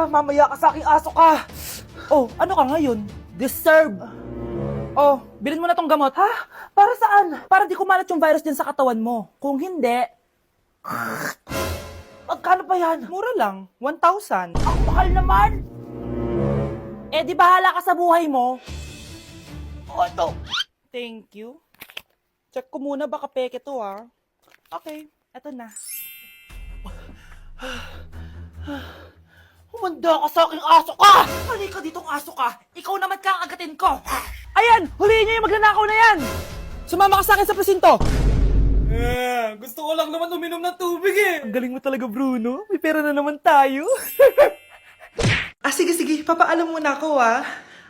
Mamaya ka sa aking aso ka. Oh, ano ka ngayon? Deserve. Oh, bilhin mo na tong gamot. Ha? Para saan? Para di kumalat yung virus din sa katawan mo. Kung hindi... Magkano pa yan? Mura lang. 1,000. Ang mahal naman. Eh, di bahala ka sa buhay mo. Oh, ito. Thank you. Check ko muna, baka peke to, ha. Okay, eto na. Humanda ka sa aking aso ka! Halika ditong aso ka! Ikaw naman kakagatin ko! Ayan! Huliin niyo yung magnanakaw na yan! Sumama ka sa akin sa presinto! Gusto ko lang naman uminom ng tubig eh! Ang galing mo talaga, Bruno. May pera na naman tayo. Sige, papaalam muna ako,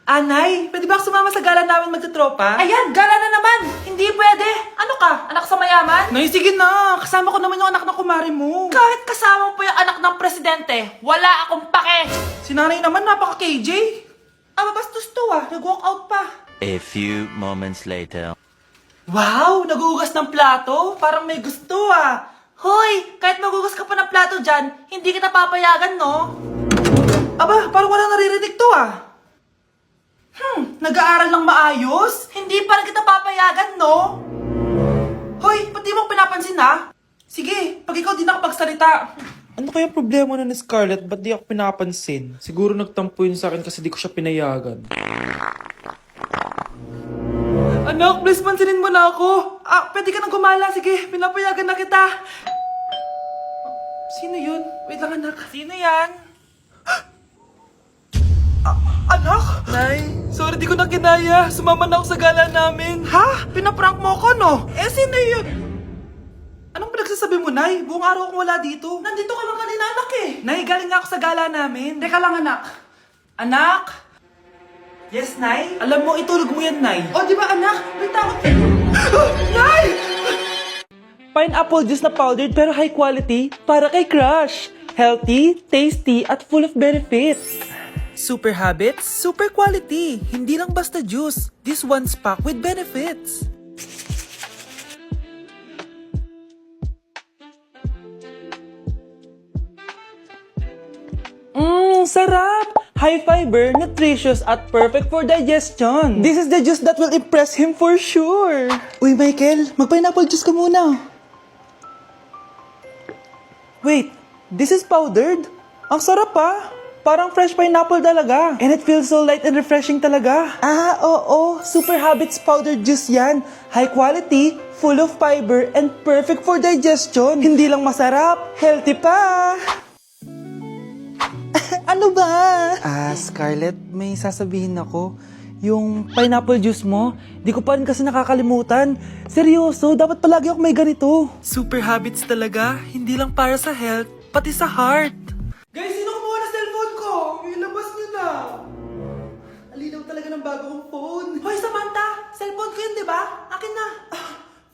Anay, pwede ba ako sumama sa gala namin magtutropa? Ayan, gala na naman! Hindi pwede! Ano ka? Anak sa mayaman? Nay, sige na! Kasama ko naman yung anak ng kumari mo. Kahit kasama mo pa yung anak ng presidente, wala akong pake! Si nanay naman, napaka-KJ. Mabastos to nag-walk out pa. A few moments later. Wow, nagugas ng plato? Parang may gusto Hoy, kahit magugas ka pa ng plato dyan, hindi kita papayagan, no? Parang wala naririnig to nag-aaral ng maayos? Hindi pa rin kita papayagan, no? Hoy, ba't di mo pinapansin, Sige, pag ikaw di nakapagsalita. Ano kaya problema na ni Scarlett? Ba't di ako pinapansin? Siguro nagtampo yun sa akin kasi di ko siya pinayagan. Anak, please pansinin mo na ako. Pwede ka nang gumala. Sige, pinapayagan na kita. Sino yun? Wait lang, anak. Sino yan? Anak? Nay, sorry di ko na kinaya. Sumama na ako sa gala namin. Ha? Pinaprank mo ako, no? Sino yun? Anong pinagsasabi mo, Nay? Buong araw akong wala dito. Nandito ka lang kanina, anak Nay, galing nga ako sa gala namin. Teka lang, anak. Anak? Yes, Nay? Alam mo, itulog mo yan, Nay. Di ba, anak? May takot. Nay! Pineapple juice na powdered pero high quality para kay crush. Healthy, tasty, at full of benefits. Super habits, super quality. Hindi lang basta juice. This one's packed with benefits. Sarap! High fiber, nutritious, at perfect for digestion. This is the juice that will impress him for sure. Uy, Michael, mag-pineapple juice ka muna. Wait, this is powdered? Ang sarap Parang fresh pineapple talaga. And it feels so light and refreshing talaga. Oo. Super Habits powdered juice yan. High quality, full of fiber, and perfect for digestion. Hindi lang masarap, healthy pa. Ano ba? Scarlett, may sasabihin ako. Yung pineapple juice mo, di ko pa rin kasi nakakalimutan. Seryoso, dapat palagi ako may ganito. Super habits talaga, hindi lang para sa health, pati sa heart. Guys, sino kumuha na cellphone ko? Ilabas niyo na. Alinaw talaga ng bago kong phone. Hoy, Samantha, cellphone ko yun, di ba? Akin na.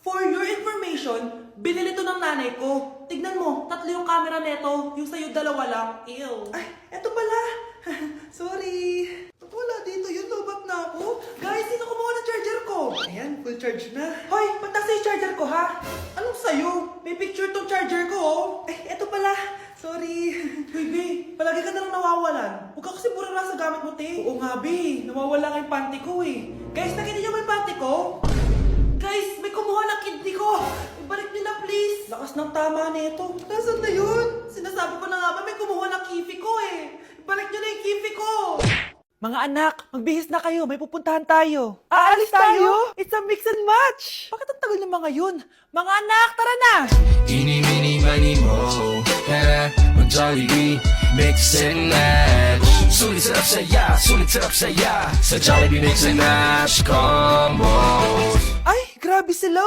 For your information, binili to ng nanay ko. Tignan mo, 3 yung camera neto. Yung sa'yo 2 lang. Ew. Eto pala. Sorry. Wala dito yun. Lobat na ako. Guys, sino kumuha ng charger ko? Ayan, full charge na. Hoy, pagtasa yung charger ko, ha? Anong sa'yo? May picture tong charger ko, eto pala. Sorry. Baby, palagi ka na lang nawawalan. Huwag ka kasi mura sa gamit mo, te. Oo nga, be. Nawawala nga yung panty ko, Guys, nakita niyo ba yung panty ko? Guys, may kumuha ng kidney ko! Ibalik niyo na, please! Lakas ng tama nito. Nasaan na yun? Sinasabi ko na nga ba, may kumuha ng kifi ko Ibalik niyo na yung kifi ko! Mga anak, magbihis na kayo. May pupuntahan tayo. Aalis tayo? It's a mix and match! Bakit ang tagal ng mga yun? Mga anak, tara na! Eeny, meeny, miny, mo. Tara, mag-Jollibee, mix and match. Sulit sarap saya. Sa Jollibee mix and match combo. Ay, grabe sila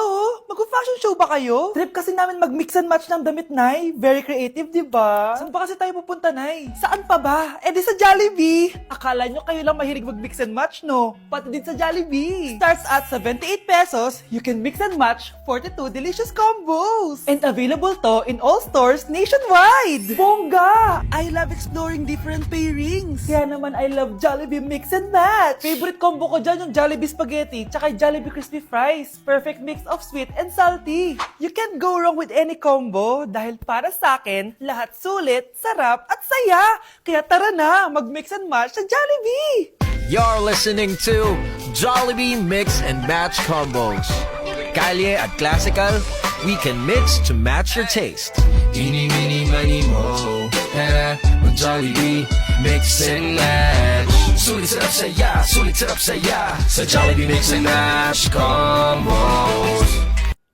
Mag-fashion show ba kayo? Trip kasi namin mag-mix and match ng damit, Nay. Very creative, di ba? Saan ba kasi tayo pupunta, Nay? Saan pa ba? Di sa Jollibee. Akala nyo kayo lang mahilig mag-mix and match, no? Pati din sa Jollibee. Starts at 78 pesos, you can mix and match 42 delicious combos. And available to in all stores nationwide. Bongga! I love exploring different pairings. Kaya naman I love Jollibee mix and match. Favorite combo ko dyan yung Jollibee spaghetti tsaka Jollibee crispy fries. Perfect perfect mix of sweet and salty. You can't go wrong with any combo dahil para sa akin, lahat sulit, sarap at saya. Kaya tara na, mag-mix and match sa Jollibee! You're listening to Jollibee Mix and Match Combos. Kalye at Classical, we can mix to match your taste. Eeny, meeny, miny, mo. Tara, mag-Jollibee, mix and match. Sulit sarap saya, sulit sarap saya. Sa Jollibee Mix and Match Combos.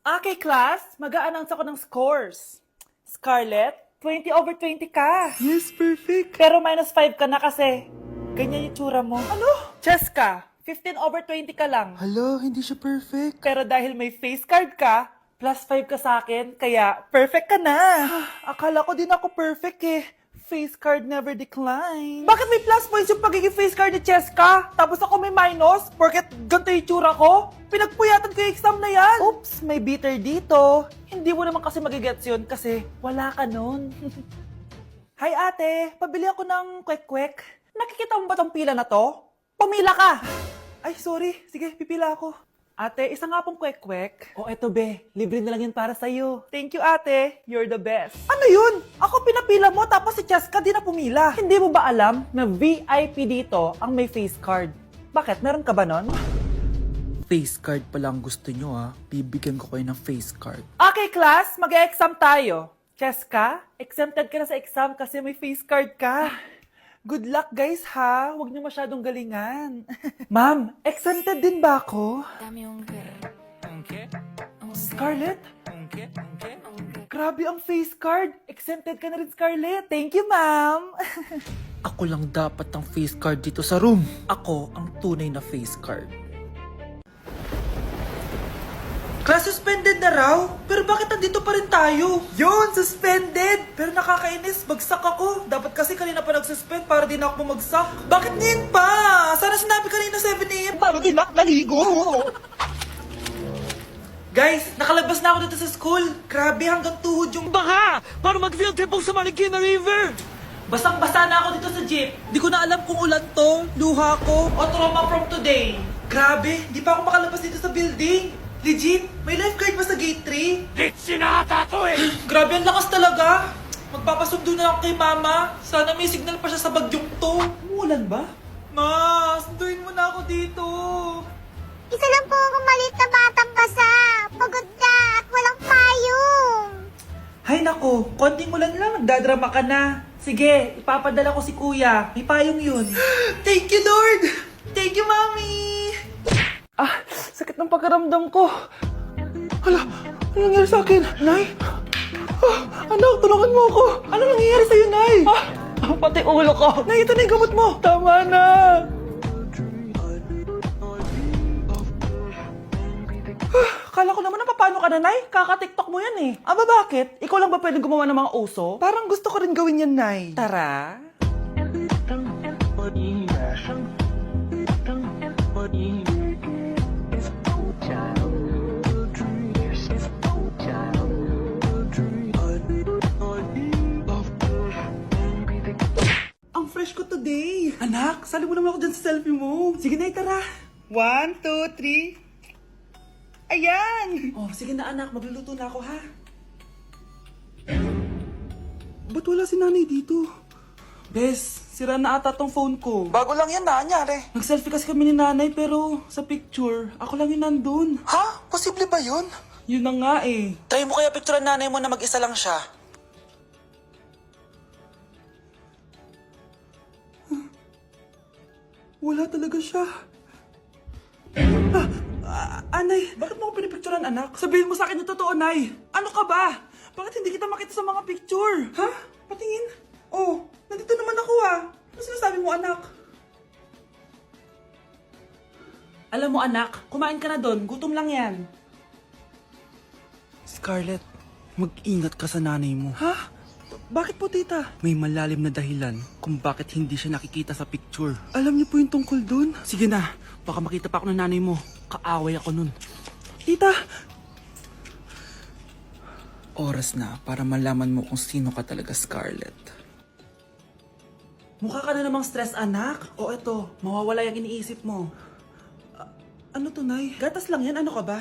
Okay, class, mag-a-announce ako ng scores. Scarlett, 20/20 ka. Yes, perfect. Pero -5 ka na kasi ganyan yung tsura mo. Ano? Cheska, 15/20 ka lang. Hala, hindi siya perfect. Pero dahil may face card ka, +5 ka sa akin, kaya perfect ka na. Akala ko din ako perfect eh. Face card never decline. Bakit may plus points yung pagiging face card ni Cheska? Tapos ako may minus? Porket ganito yung tsura ko? Pinagpuyatan ko yung exam na yan. Oops, may bitter dito. Hindi mo naman kasi magigets yun kasi wala ka nun. Hi ate, pabili ako ng kwek-kwek. Nakikita mo ba tong pila na to? Pumila ka! Ay, sorry. Sige, pipila ako. Ate, isa nga pong kwek-kwek. O eto be, libre na lang yun para sa'yo. Thank you ate, you're the best. Ano yun? Ako pinapila mo tapos si Cheska di na pumila. Hindi mo ba alam na VIP dito ang may face card? Bakit? Meron ka ba nun? Face card pa lang gusto nyo ha. Bibigyan ko kayo ng face card. Okay class, mag-exam tayo. Cheska, exempted ka na sa exam kasi may face card ka. Good luck guys ha, huwag niyo masyadong galingan. Ma'am, exempted din ba ako? Scarlett? Grabe ang face card. Exempted ka na rin, Scarlett. Thank you, ma'am. Ako lang dapat ang face card dito sa room. Ako ang tunay na face card. Class suspended na raw? Pero bakit nandito pa rin tayo? Yun, suspended! Pero nakakainis, bagsak ako. Dapat kasi kanina pa nag-suspend para di na ako bumagsak. Bakit ngayon pa? Sana sinabi kanina 7 a.m. Para di na ako naligo. Guys, nakalabas na ako dito sa school. Grabe, hanggang tuhod yung baha! Para mag-field trip sa Marikina River! Basang-basa na ako dito sa jeep. Di ko na alam kung ulan to, luha ko, o trauma from today. Grabe, di pa ako makalabas dito sa building. Legit, may lifeguard ba sa gate 3? Legit, sinata to eh! Grabe, ang lakas talaga. Magpapasundo na ako kay mama. Sana may signal pa siya sa bagyong to. Umulan ba? Ma, sunduin mo na ako dito. Isa lang po akong maliit na batang basa. Pagod na at walang payong. Hay nako, konting ulan lang, nagdadrama ka na. Sige, ipapadala ko si kuya. May payong yun. Thank you, Lord! Thank you, Mami! Ah, sakit ng pagkaramdam ko. Hala, ano nangyari sa akin? Nay? Ah, anak, tulungan mo ako. Ano nangyayari sa'yo, Nay? Pati ulo ko. Nay, ito na yung gamot mo. Tama na. Kala ko naman na paano ka na, Nay? Kaka-tiktok mo yan eh. Aba bakit? Ikaw lang ba pwedeng gumawa ng mga uso? Parang gusto ko rin gawin yan, Nay. Tara. Ang fresh ko today. Anak, sali mo naman ako dyan sa selfie mo. Sige na, tara. 1, 2, 3. Ayan! Oh, sige na anak, magluluto na ako ha. Ba't wala si nanay dito? Bes, sira na ata tong phone ko. Bago lang yan, nangyari. Nag-selfie kasi kami ni nanay pero sa picture, ako lang yung nandun. Ha? Posible ba yun? Yun na nga eh. Try mo kaya picture nanay mo na mag-isa lang siya. Wala talaga siya. Anay, bakit mo ako pinipicturean, anak? Sabihin mo sa akin yung totoo, Nay. Ano ka ba? Bakit hindi kita makita sa mga picture? Ha? Patingin? Oh, nandito naman ako ah. Ano sinasabi mo, anak? Alam mo, anak, kumain ka na doon. Gutom lang yan. Scarlett, mag-ingat ka sa nanay mo. Ha? Bakit po, tita? May malalim na dahilan kung bakit hindi siya nakikita sa picture. Alam niyo po yung tungkol doon? Sige na, baka makita pa ako ng nanay mo. Kaaway ako nun. Tita! Oras na para malaman mo kung sino ka talaga, Scarlett. Mukha ka na namang stress, anak. O eto, mawawala yung iniisip mo. Ano to, Nay? Gatas lang yan, ano ka ba?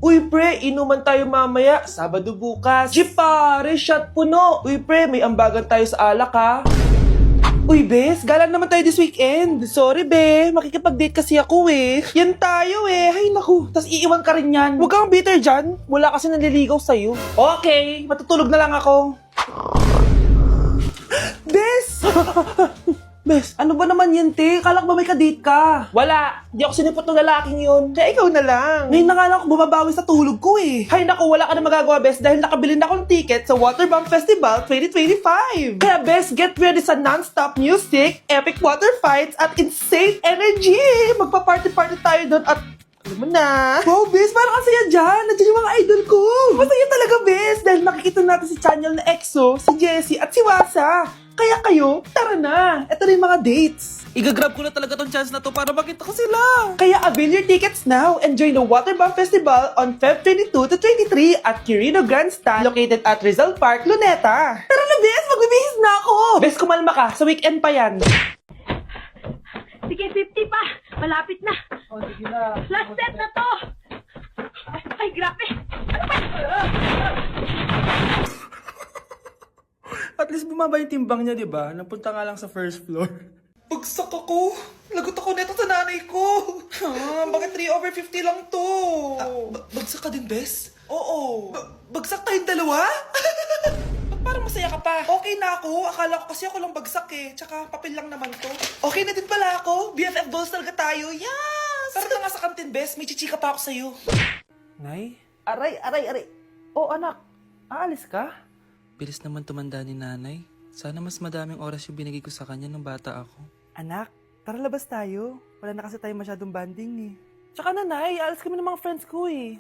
Uy pre, inuman tayo mamaya, Sabado bukas. Jeep pare, shot puno. Uy pre, may ambagan tayo sa alak ha. Uy bes, gala naman tayo this weekend. Sorry be, makikipag-date kasi ako eh. Yan tayo eh, ay naku. Tas iiwan ka rin yan. Huwag kang bitter dyan, wala kasi nanliligaw sa'yo. Okay, matutulog na lang ako. Bes! Bes, ano ba naman yan, te? Kala ko ba may kadate ka? Wala. Di ako sinipot ng lalaking yun. Kaya ikaw na lang. Ngayon na nga lang ako bumabawi sa tulog ko eh. Hay naku, wala ka na magagawa, Bes, dahil nakabili na ako ng ticket sa Waterbomb Festival 2025. Kaya, Bes, get ready sa non-stop music, epic water fights, at insane energy. Magpa-party-party tayo doon at alam mo na. Wow, Bes, parang ang saya dyan. Nandiyan yung mga idol ko. Masaya talaga, Bes, dahil makikita natin si Channel na EXO, si Jessie, at si Wasa. Kaya kayo, tara na. Ito na yung mga dates. Igagrab ko na talaga tong chance na to para makita ko sila. Kaya avail your tickets now and join the Waterbomb Festival on Feb 22 to 23 at Quirino Grandstand located at Rizal Park, Luneta. Tara na, Bes! Magbibihis na ako! Bes, kumalma ka. Sa weekend pa yan. Sige, 50 pa. Malapit na. Oh, sige na. Last set na to. Ay, grabe. Ano ba? At least bumaba yung timbang niya, di ba? Napunta nga lang sa first floor. Bagsak ako. Lagot ako neto sa nanay ko. Bakit 3/50 lang to? Bagsak ka din, Bes? Oo. Bagsak tayong dalawa? Ba't parang masaya ka pa? Okay na ako. Akala ko kasi ako lang bagsak eh. Tsaka papel lang naman to. Okay na din pala ako. BFF goals talaga tayo. Yes! Tara na nga sa kantin, Bes. May chichika pa ako sa'yo. Nay, Aray. Oh, anak. Aalis ka? bilis naman tumanda ni nanay. Sana mas madaming oras yung binigay ko sa kanya nung bata ako. Anak, tara labas tayo. Wala na kasi tayo masyadong banding eh. Tsaka nanay, alas kami ng mga friends ko eh.